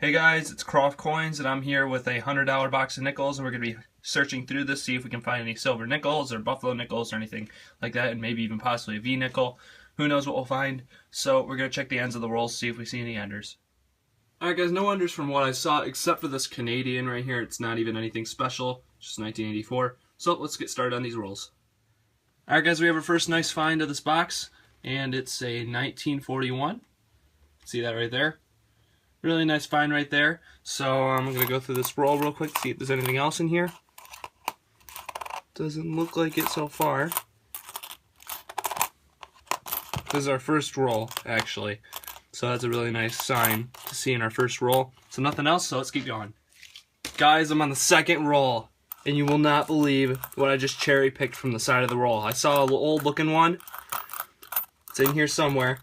Hey guys, it's Croft Coins and I'm here with a $100 box of nickels, and we're going to be searching through this, see if we can find any silver nickels or buffalo nickels or anything like that, and maybe even possibly a V nickel. Who knows what we'll find. So we're going to check the ends of the rolls, see if we see any enders. Alright guys, no enders from what I saw except for this Canadian right here. It's not even anything special, just 1984. So let's get started on these rolls. Alright guys, we have our first nice find of this box, and it's a 1941. See that right there? Really nice find right there. So I'm going to go through this roll real quick, see if there's anything else in here. Doesn't look like it so far. This is our first roll, actually. So that's a really nice sign to see in our first roll. So nothing else, so let's keep going. Guys, I'm on the second roll, and you will not believe what I just cherry picked from the side of the roll. I saw an old looking one. It's in here somewhere.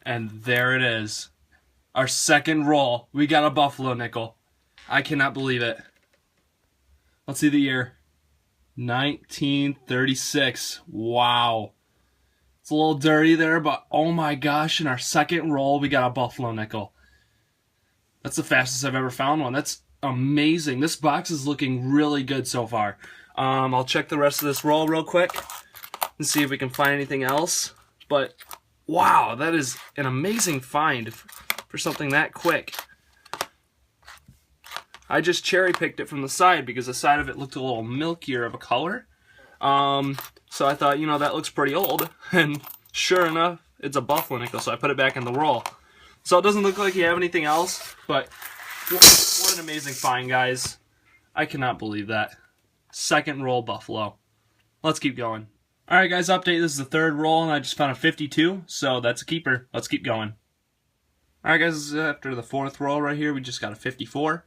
And there it is. Our second roll. We got a buffalo nickel. I cannot believe it. Let's see the year. 1936. Wow. It's a little dirty there, but oh my gosh, in our second roll, we got a buffalo nickel. That's the fastest I've ever found one. That's amazing. This box is looking really good so far. I'll check the rest of this roll real quick and see if we can find anything else. But wow, that is an amazing find for something that quick. I just cherry picked it from the side because the side of it looked a little milkier of a color. So I thought, you know, that looks pretty old. And sure enough, it's a buffalo nickel, so I put it back in the roll. So it doesn't look like you have anything else, but what an amazing find, guys. I cannot believe that. Second roll buffalo. Let's keep going. Alright guys, update. This is the third roll, and I just found a 52, so that's a keeper. Let's keep going. Alright guys, after the fourth roll right here, we just got a 54.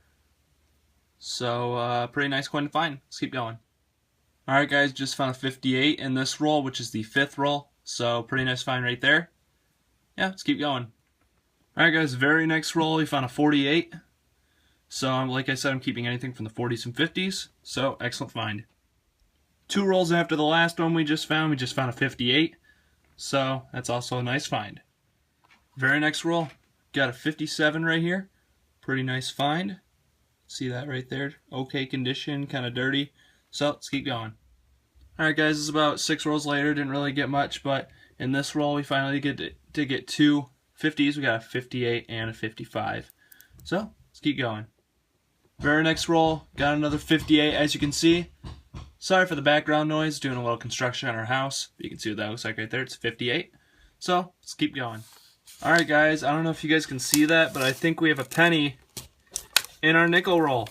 So, pretty nice coin to find. Let's keep going. Alright guys, just found a 58 in this roll, which is the fifth roll. So, pretty nice find right there. Yeah, let's keep going. Alright guys, very next roll, we found a 48. So, like I said, I'm keeping anything from the 40s and 50s. So, excellent find. Two rolls after the last one we just found a 58. So, that's also a nice find. Very next roll, got a 57 right here. Pretty nice find. See that right there? Okay condition, kind of dirty. So, let's keep going. Alright guys, this is about 6 rolls later. Didn't really get much, but in this roll we finally did get two 50s. We got a 58 and a 55. So, let's keep going. Very next roll, got another 58, as you can see. Sorry for the background noise, doing a little construction on our house. You can see what that looks like right there. It's 58. So, let's keep going. Alright guys, I don't know if you guys can see that, but I think we have a penny in our nickel roll.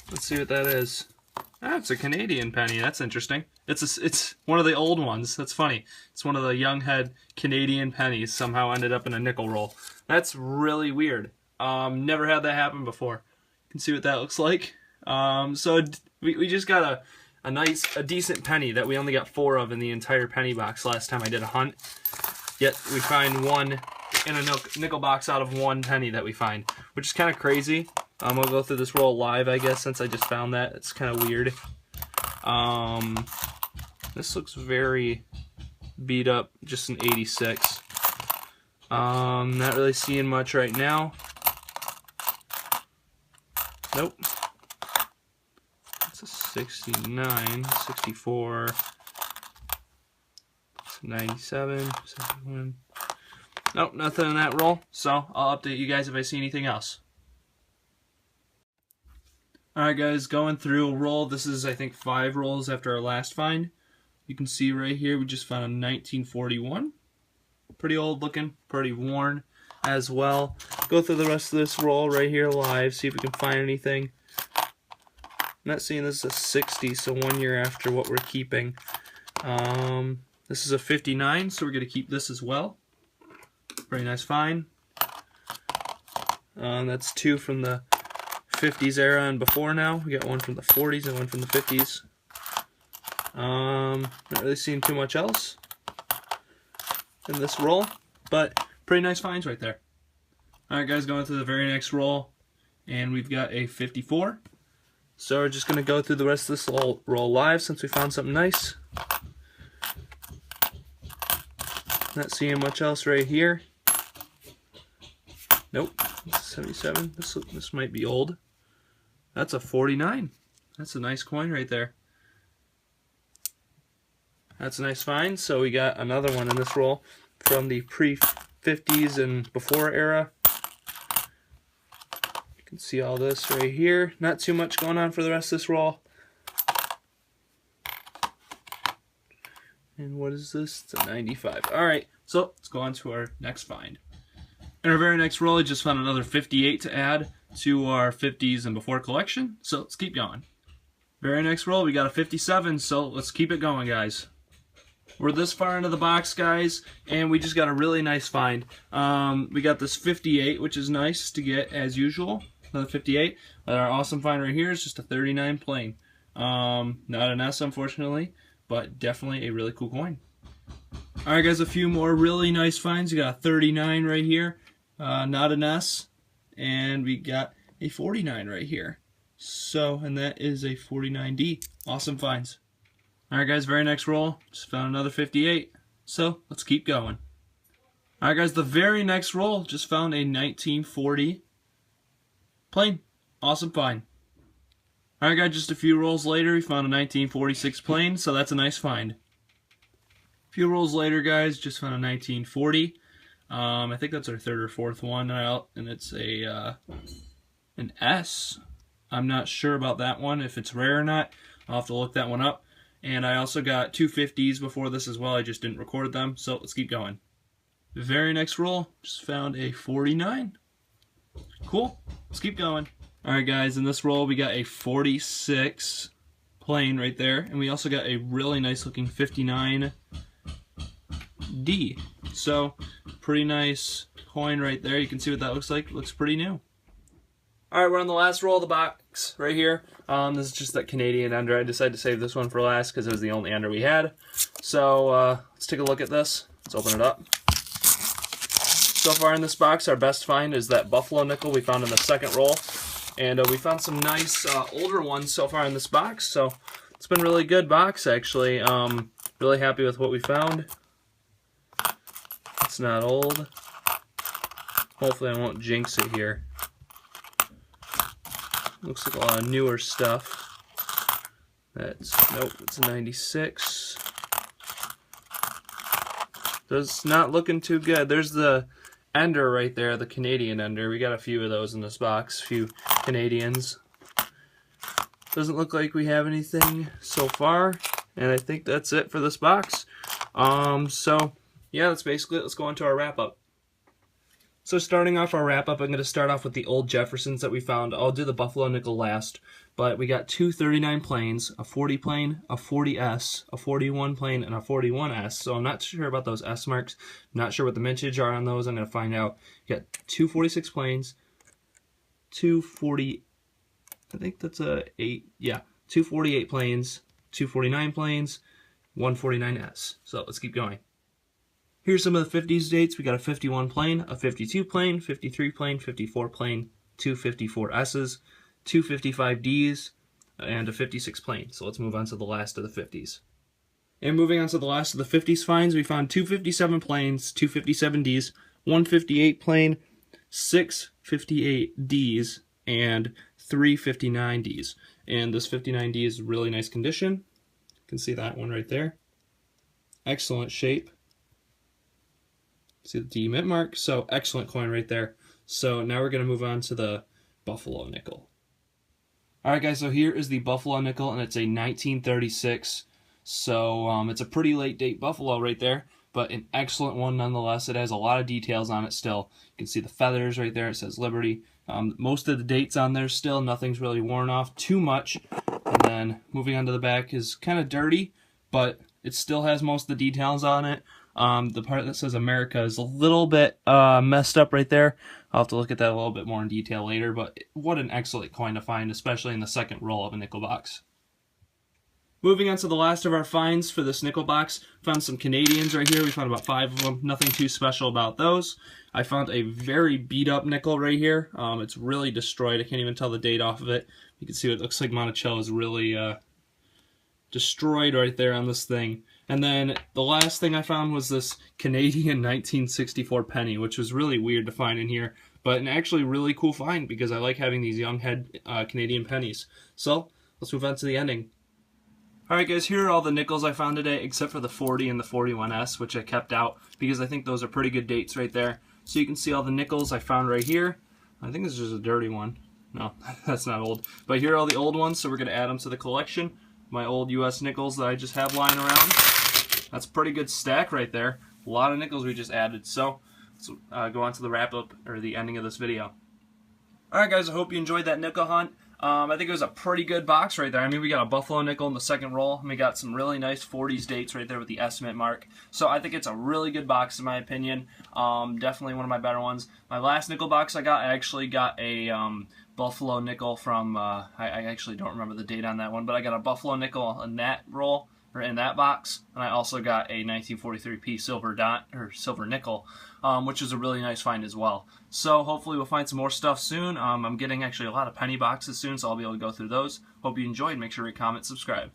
Let's see what that is. Ah, it's a Canadian penny. That's interesting. It's one of the old ones. That's funny. It's one of the young head Canadian pennies somehow ended up in a nickel roll. That's really weird. Never had that happen before. You can see what that looks like. So we just got a decent penny that we only got 4 of in the entire penny box last time I did a hunt. Yet we find one in a nickel box out of 1 penny that we find, which is kind of crazy. We'll go through this roll live, I guess, since I just found that. It's kind of weird. This looks very beat up, just an 86. Not really seeing much right now. Nope. It's a 69, 64, 97, 71. Nope, nothing in that roll, so I'll update you guys if I see anything else. Alright guys, going through a roll. This is, I think, 5 rolls after our last find. You can see right here we just found a 1941. Pretty old looking, pretty worn as well. Go through the rest of this roll right here live, see if we can find anything. I'm not seeing this is a 60, so 1 year after what we're keeping. This is a 59, so we're going to keep this as well. Very nice find. That's 2 from the 50s era and before now. We got 1 from the 40s and 1 from the 50s. Not really seeing too much else in this roll, but pretty nice finds right there. Alright guys, going to the very next roll, and we've got a 54. So we're just going to go through the rest of this roll live since we found something nice. Not seeing much else right here. Nope, 77. This might be old. That's a 49. That's a nice coin right there. That's a nice find. So we got another one in this roll from the pre-50s and before era. You can see all this right here. Not too much going on for the rest of this roll. And what is this? It's a 95. Alright, so let's go on to our next find. In our very next roll, I just found another 58 to add to our 50s and before collection. So let's keep going. Very next roll, we got a 57, so let's keep it going, guys. We're this far into the box, guys, and we just got a really nice find. We got this 58, which is nice to get as usual. Another 58. Our awesome find right here is just a 39 plain. Not an S, unfortunately, but definitely a really cool coin. Alright, guys, a few more really nice finds. We got a 39 right here, not an S, and we got a 49 right here. So, and that is a 49D. Awesome finds. Alright, guys, very next roll, just found another 58. So, let's keep going. Alright, guys, the very next roll, just found a 1940 plain. Awesome find. Alright, guys, just a few rolls later, we found a 1946 plain, so that's a nice find. A few rolls later, guys, just found a 1940. I think that's our third or fourth one out, and it's a an S. I'm not sure about that one, if it's rare or not. I'll have to look that one up. And I also got two 50s before this as well. I just didn't record them, so let's keep going. The very next roll, just found a 49. Cool. Let's keep going. Alright, guys, in this roll we got a 46 plain right there, and we also got a really nice looking 59D. So, pretty nice coin right there. You can see what that looks like. It looks pretty new. Alright, we're on the last roll of the box right here. This is just that Canadian ender. I decided to save this one for last because it was the only ender we had. So let's take a look at this. Let's open it up. So far in this box, our best find is that Buffalo nickel we found in the second roll. And we found some nice older ones so far in this box. So it's been a really good box, actually. Really happy with what we found. It's not old. Hopefully I won't jinx it here. Looks like a lot of newer stuff. Nope, it's a 96. That's not looking too good. There's the ender right there, the Canadian ender. We got a few of those in this box, a few Canadians. Doesn't look like we have anything so far, and I think that's it for this box. So yeah, that's basically it. Let's go on to our wrap-up. So starting off our wrap-up, I'm going to start off with the old Jeffersons that we found. I'll do the Buffalo nickel last, but we got two 39 planes, a 40 plane, a 40S, a 41 plane, and a 41S. So I'm not sure about those S marks. I'm not sure what the mintage are on those. I'm going to find out. You got two 46 planes, two 40, I think that's a 8, yeah, two 48 planes, two 49 planes, one 49S. So let's keep going. Here's some of the 50s dates. We got a 51 plane, a 52 plane, 53 plane, 54 plane, two 54S's, two 55Ds, and a 56 plane. So let's move on to the last of the 50s. And moving on to the last of the 50s finds, we found two 57 planes, two 57Ds, one 58 plane, six 58Ds, and three 59Ds. And this 59D is really nice condition. You can see that one right there. Excellent shape. See the D mint mark? So excellent coin right there. So now we're going to move on to the Buffalo nickel. Alright guys, so here is the Buffalo nickel, and it's a 1936. So it's a pretty late date Buffalo right there, but an excellent one nonetheless. It has a lot of details on it still. You can see the feathers right there. It says Liberty. Most of the dates on there still. Nothing's really worn off too much. And then moving on to the back is kind of dirty, but it still has most of the details on it. The part that says America is a little bit messed up right there. I'll have to look at that a little bit more in detail later, but what an excellent coin to find, especially in the second roll of a nickel box. Moving on to the last of our finds for this nickel box, found some Canadians right here. We found about 5 of them. Nothing too special about those. I found a very beat up nickel right here. It's really destroyed. I can't even tell the date off of it. You can see what it looks like. Monticello is really destroyed right there on this thing. And then the last thing I found was this Canadian 1964 penny, which was really weird to find in here. But an actually really cool find because I like having these young head Canadian pennies. So let's move on to the ending. Alright guys, here are all the nickels I found today except for the 40 and the 41S, which I kept out because I think those are pretty good dates right there. So you can see all the nickels I found right here. I think this is just a dirty one. No, that's not old. But here are all the old ones, so we're going to add them to the collection. My old US nickels that I just have lying around. That's a pretty good stack right there. A lot of nickels we just added. So let's go on to the wrap up, or the ending of this video. Alright guys, I hope you enjoyed that nickel hunt. I think it was a pretty good box right there. I mean, we got a buffalo nickel in the second roll, and we got some really nice 40s dates right there with the estimate mark. So I think it's a really good box in my opinion. Definitely one of my better ones. My last nickel box I actually got a buffalo nickel from, I actually don't remember the date on that one, but I got a buffalo nickel in that roll, or in that box, and I also got a 1943p silver nickel, which is a really nice find as well. So hopefully we'll find some more stuff soon. I'm getting actually a lot of penny boxes soon, so I'll be able to go through those. Hope you enjoyed. Make sure to comment, subscribe.